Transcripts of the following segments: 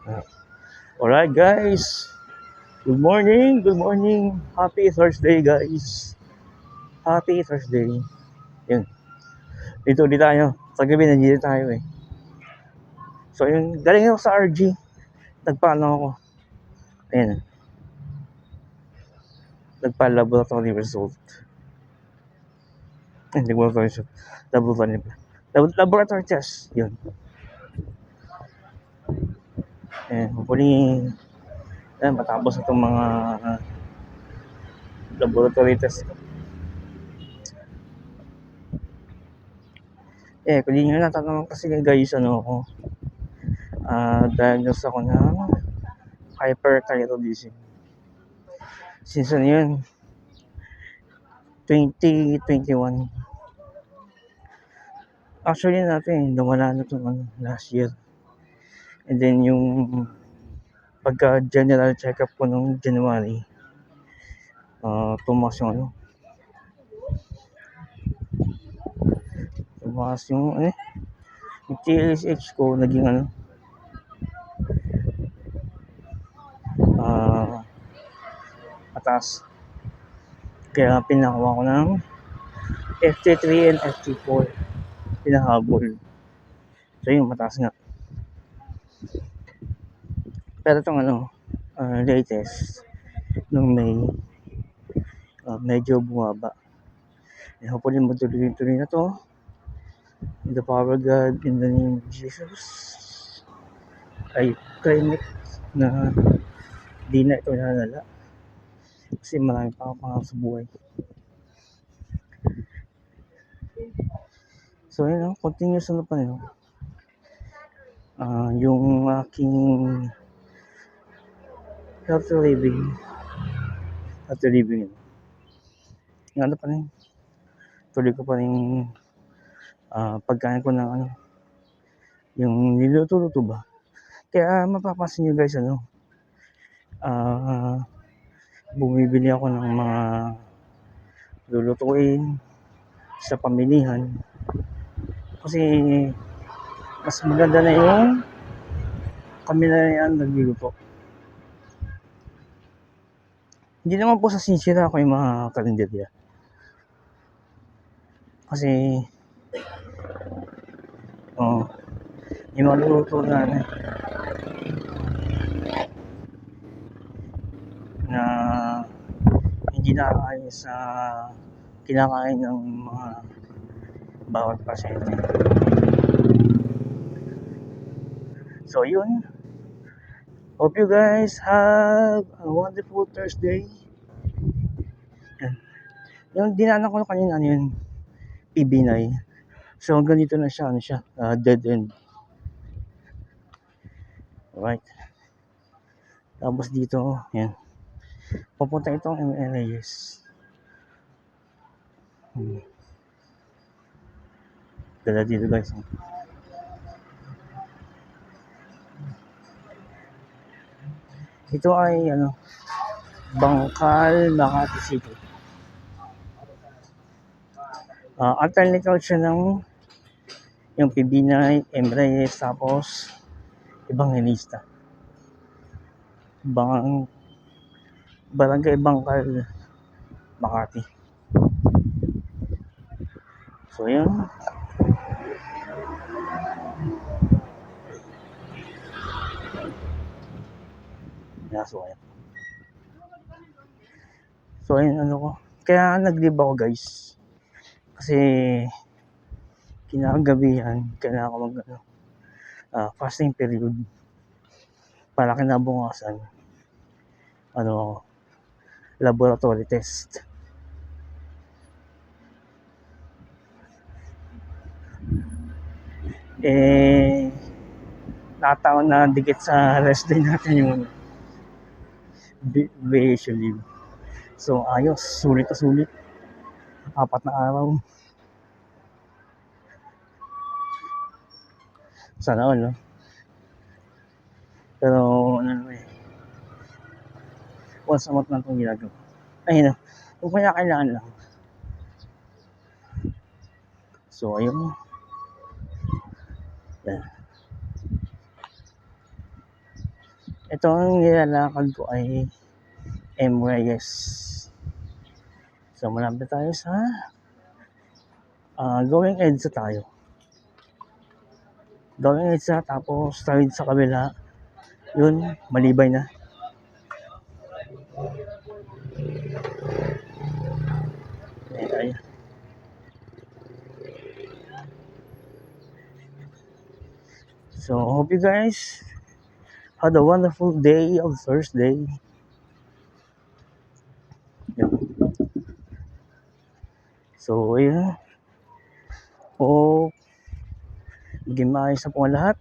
Alright guys, good morning, happy Thursday guys, happy Thursday. Yun, dito ulit tayo, sa gabi nandiyo tayo eh. So yun, galing ako sa RG, nagpaano ako, ayun, nagpa-laboratory result. Laboratory result, laboratory test, yun. Hopefully, matapos itong mga laboratory test. Kung di nyo natatanong kasi guys, ako, diagnose ako ng hyperthyroidism. Since yun, 2021. Actually nawala na ito last year. And then yung pagka general check-up ko nung January, tumaas yung yung TSH ko naging mataas. Kaya pinakuha ko ng FT3 and FT4, pinahabol. So yung mataas nga. Pero itong latest nung May, medyo bumaba. And hopefully magtuloy-tuloy na to. In the power of God, in the name of Jesus, I claim it na di na ito nalala. Kasi marami pa akong pangarap sa buhay. So yun, continuous pa yun. Yung aking healthy living, yung pa rin, tuloy ko pa rin pagkain ko ng yung niluto-luto ba. Kaya mapapansin nyo guys, bumibili ako ng mga lulutuin sa pamilihan. Kasi mas maganda na yung kami na yan nagluluto. Hindi naman po sa sinsira ako yung mga karinderya. Kasi yung mga luluto na hindi na ayon sa kinakain ng mga bawat pasyente. So yun, hope you guys have a wonderful Thursday. Yung dinaanan ko kanina yun, PB9. So ganito na siya, dead end. Alright. Tapos dito, yan. Papunta itong MLAS. Dala dito guys. Ito ay Bangkal, Makati City. Alternate siya ng yung PB9, MRES, tapos Evangelista. Barangay Bangkal, Makati. So yun. So ayun ko. Kaya nag-leave ako guys. Kasi kinagabihan kailangan ko mag fasting period para kinabukasan laboratory test. Nataon na dikit sa rest day natin yung vacation leave. So ayos, sulit na sulit. 4 na araw. Sana all, no? Pero once a month lang itong ginagawa. Ayun, kung kaya kailangan lang. So ayun. Yan. Ito ang nilalakad ko ay M. Reyes. So malapit tayo sa going EDSA tayo. Going EDSA, tapos tayo sa kabila. Yun, Malibay na. Ayan tayo. So, hope you guys had a wonderful day of Thursday. Yun. So, ayun. Hope maging maayos na po ang lahat.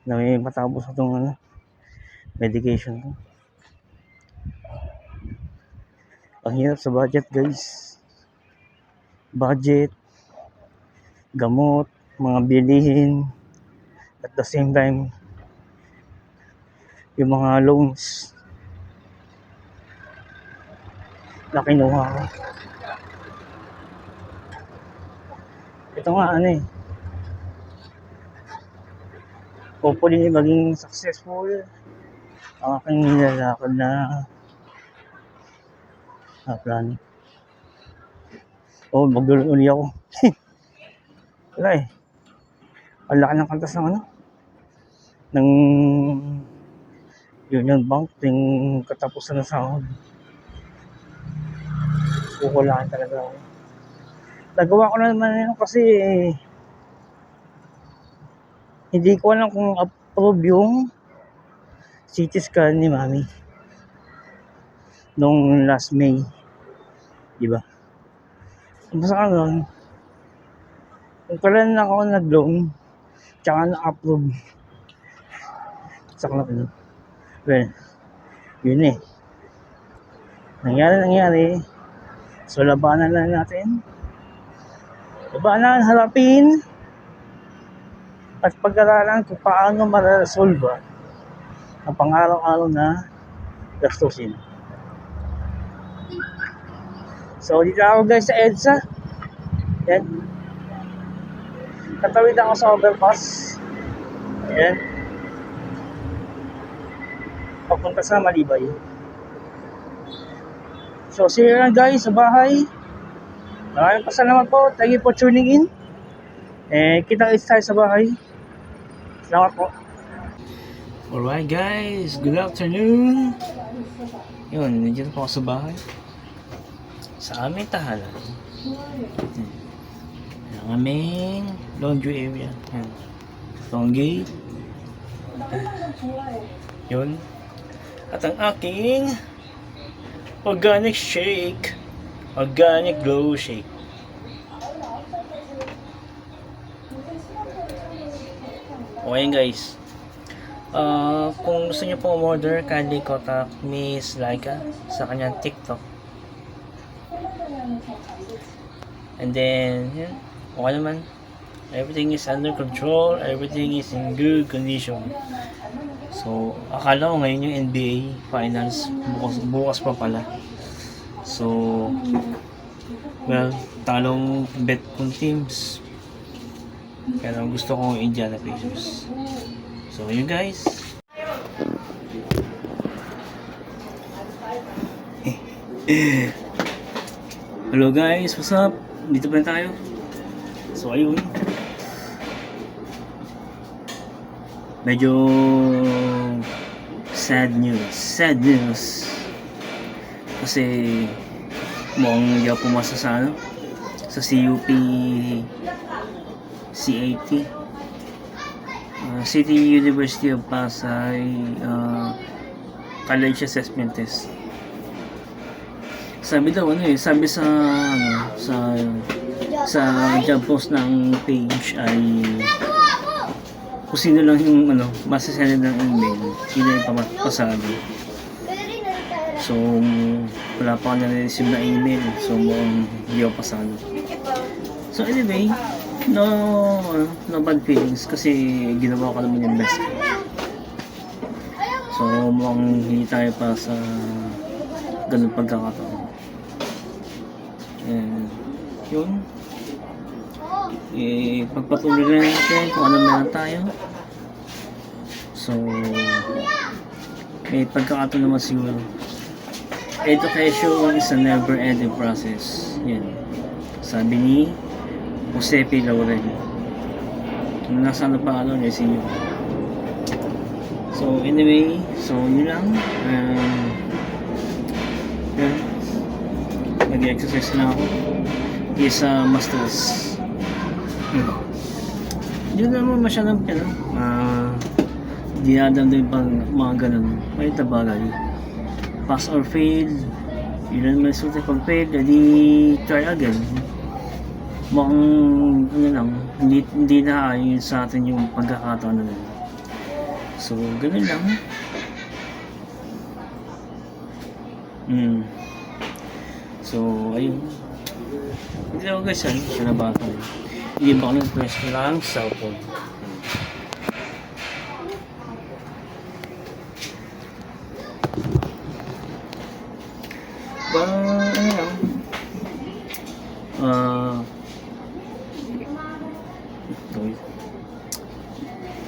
Na may matapos na itong medication ko. Ang hirap sa budget, guys. Budget, gamot, mga bilihin, at the same time yung mga loans na kinuha ko. Ito nga hopefully maging successful ang aking nilalakad na plan. Magdulong uli ako. Wala ang laki ng kantas ng ng Union Bank ting katapusan ng sahod. Kukulaan talaga ako. Nagawa ko na naman yun kasi hindi ko alam kung approve yung CT scan ni Mami nung last May, diba? Basta kung kailan ako nag-loan tsaka na-approve sa kanila. Well, yun nangyari. So labanan lang natin, harapin at pag-aralan kung paano mararesolve ang pang-araw-araw na gastusin. So dito ako guys sa EDSA. Yan, katawid ako sa overpass. Yan, papunta sa Malibay. So see you lang guys sa bahay. Maraming pasalamat po. Thank you for tuning in. Kita-kits tayo sa bahay. Salamat po. Alright guys, good afternoon. Yun, nandiyan po ako sa bahay. Sa aming tahanan. Ang aming laundry area. Yan. Laundry. Yun. At ang aking organic shake. Organic glow shake. Okay guys. Kung gusto niyo po umorder, kindly contact Miss Laika sa kanyang TikTok. And then, yeah, okay naman. Everything is under control. Everything is in good condition. So, akala ko ngayon yung NBA Finals. Bukas pa pala. So, well, talong bet kong teams. Pero gusto ko Indiana Pacers. So, yun guys. Hello guys, what's up? Dito pa rin tayo. So, ayun. Medyo sad news. Kasi mukhang hindi ako pumasa sa sa CUP CAT, City University of Pasay College Assessment Test. Sabi daw sabi sa job post ng page ay kung sino lang yung masasend ng email, sino yung pasabi. So wala pa ako na-receive na email, so mukhang hindi ako pasado. So anyway, no bad feelings kasi ginawa ko naman yung best. So mukhang hindi tayo pa sa ganun pagkakataon. And yun, pagpatuloy lang natin kung ano meron tayo. So, may pagkakataon naman siguro. Education is a never-ending process. Yan. Sabi ni Jose P. Laurel. Kung nasa na pa ano, resin nyo. So, anyway, so yun lang. Yun. Nag-exercise na ako. Is masters. Yun naman masyadong dinadamdam pang mga ganun. May tabagay. Pass or fail. Yun naman resulta pag fail, edi try again. Mukhang ano lang, hindi na ayun sa atin yung pagkakataon na lang. So, ganun lang. So, ayun. Hindi ako guys, siya na ba ako? Hindi ba ako nag-press ko lang sa cellphone.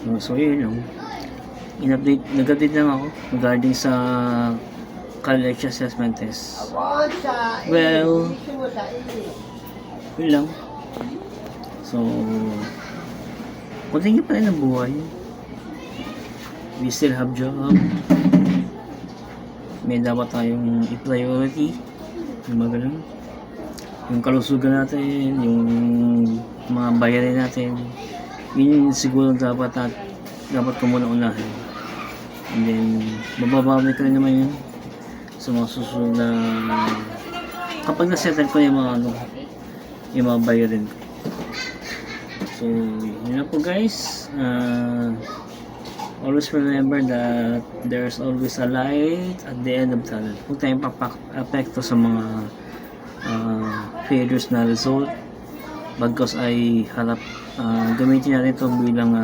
Ano lang, so yun lang, nag-update lang ako regarding sa college assessment test. Well, yun lang. So, continue pa rin ang buhay. We still have job. May dapat tayong i-priority. Yung mga ganun. Yung kalusugan natin, yung mga bayarin natin. Yun siguro dapat ko muna unahin. And then, mababawi ko rin naman yun sa mga susunod na kapag na-settle ko yung mga bayarin ko. So, yun na po guys. Always remember that there's always a light at the end of the tunnel. Huwag tayong apekto sa mga failures na result. Bagkos ay gamitin natin ito bilang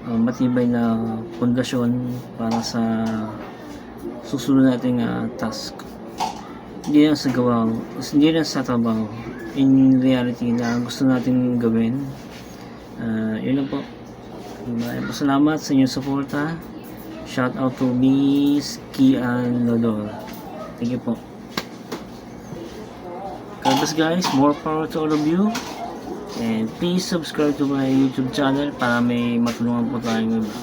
matibay na pundasyon para sa susunod nating task. Hindi lang sa gawa, hindi lang sa trabaho. In reality na gusto natin gawin. Yun lang po. Maraming salamat sa inyong suporta. Shout out to Miss Kian Lodor. Thank you po. God bless guys. More power to all of you. And please subscribe to my YouTube channel para may matulungan po tayong iba.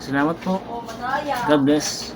Salamat po. God bless.